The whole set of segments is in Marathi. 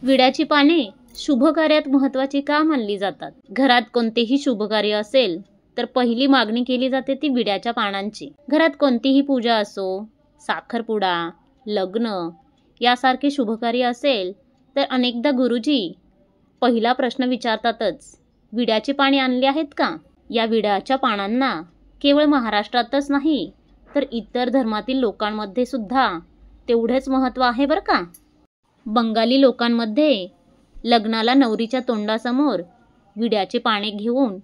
विड्याची पाने शुभ कार्यात महत्त्वाची का मानली जातात? घरात कोणतेही शुभ कार्य असेल तर पहिली मागणी केली जाते ती विड्याच्या पानांची. घरात कोणतीही पूजा असो, साखरपुडा, लग्न यासारखे शुभ कार्य असेल तर अनेकदा गुरुजी पहिला प्रश्न विचारतातच, विड्याची पाने आणली आहेत का? या विड्याच्या पानांना केवळ महाराष्ट्रातच नाही तर इतर धर्मातील लोकांमध्ये सुद्धा तेवढेच महत्त्व आहे बरं का. बंगाली लोकांमध्ये लग्नाला नवरीच्या तोंडासमोर विड्याचे पाने घेऊन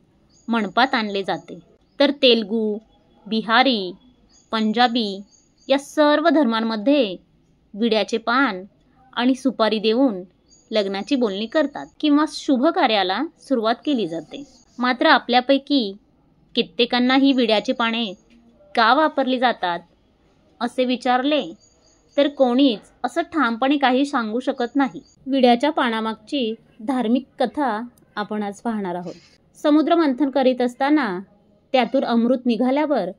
मंडपात आणले जाते. तर तेलुगू, बिहारी, पंजाबी या सर्व धर्मांमध्ये विड्याचे पान आणि सुपारी देऊन लग्नाची बोलणी करतात किंवा शुभ कार्याला सुरुवात केली जाते. मात्र आपल्यापैकी कित्येकांना ही विड्याची पाने का वापरली जातात असे विचारले तर कोणीच असं ठामपणे काही सांगू शकत नाही. विड्याच्या पानामागची धार्मिक कथा आपण आज पाहणार आहोत. समुद्र मंथन करीत असताना त्यातून अमृत निघाल्यावर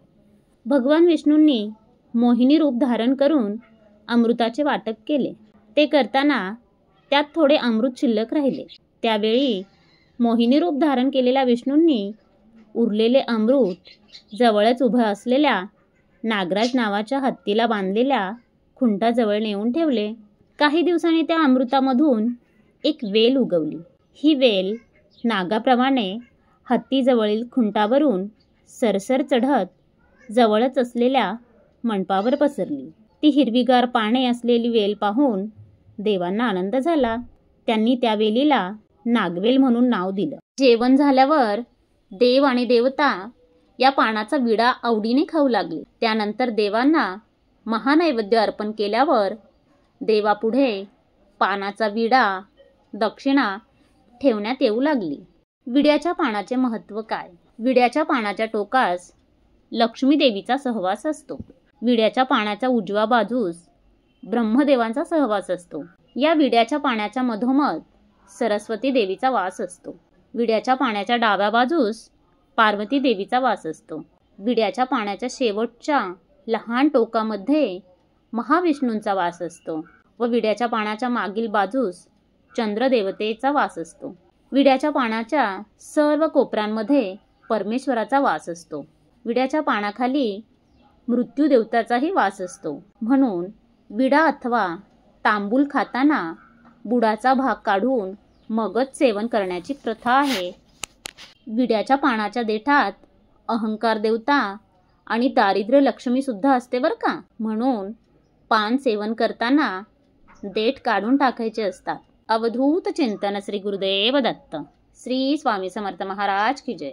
भगवान विष्णूंनी मोहिनी रूप धारण करून अमृताचे वाटप केले. ते करताना त्यात थोडे अमृत शिल्लक राहिले. त्यावेळी मोहिनी रूप धारण केलेल्या विष्णूंनी उरलेले अमृत जवळच उभं असलेल्या नागराज नावाच्या हत्तीला बांधलेल्या खुंटाजवळ नेऊन ठेवले. काही दिवसांनी त्या अमृतामधून एक वेल उगवली. ही वेल नागाप्रमाणे हत्तीजवळील खुंटावरून सरसर चढत जवळच असलेल्या मंडपावर पसरली. ती हिरवीगार पाने असलेली वेल पाहून देवांना आनंद झाला. त्यांनी त्या वेलीला नागवेल म्हणून नाव दिलं. जेवण झाल्यावर देव आणि देवता या पानाचा विडा आवडीने खाऊ लागले. त्यानंतर देवांना महानैवेद्य अर्पण केल्यावर देवापुढे पानाचा विडा दक्षिणा ठेवण्यात येऊ लागली. विड्याच्या पानाचे महत्त्व काय? विड्याच्या पानाच्या टोकास लक्ष्मी देवीचा सहवास असतो. विड्याच्या पानाच्या उजव्या बाजूस ब्रह्मदेवांचा सहवास असतो. या विड्याच्या पानाच्या मधोमध सरस्वती देवीचा वास असतो. विड्याच्या पानाच्या डाव्या बाजूस पार्वती देवीचा वास असतो. विड्याच्या पानाच्या शेवटच्या लहान टोकामध्ये महाविष्णूंचा वास असतो व विड्याच्या पानाच्या मागील बाजूस चंद्रदेवतेचा वास असतो. विड्याच्या पानाच्या सर्व कोपऱ्यांमध्ये परमेश्वराचा वास असतो. विड्याच्या पानाखाली मृत्यू देवताचाही वास असतो. म्हणून विडा अथवा तांबूल खाताना बुडाचा भाग काढून मगच सेवन करण्याची प्रथा आहे. विड्याच्या पानाच्या देठात अहंकार देवता आणि दारिद्र्य लक्ष्मी सुद्धा असते बरं का. म्हणून पान सेवन करताना देठ काढून टाकायचे असतात. अवधूत चिंतन. श्री गुरुदेव दत्त. श्री स्वामी समर्थ महाराज की जय.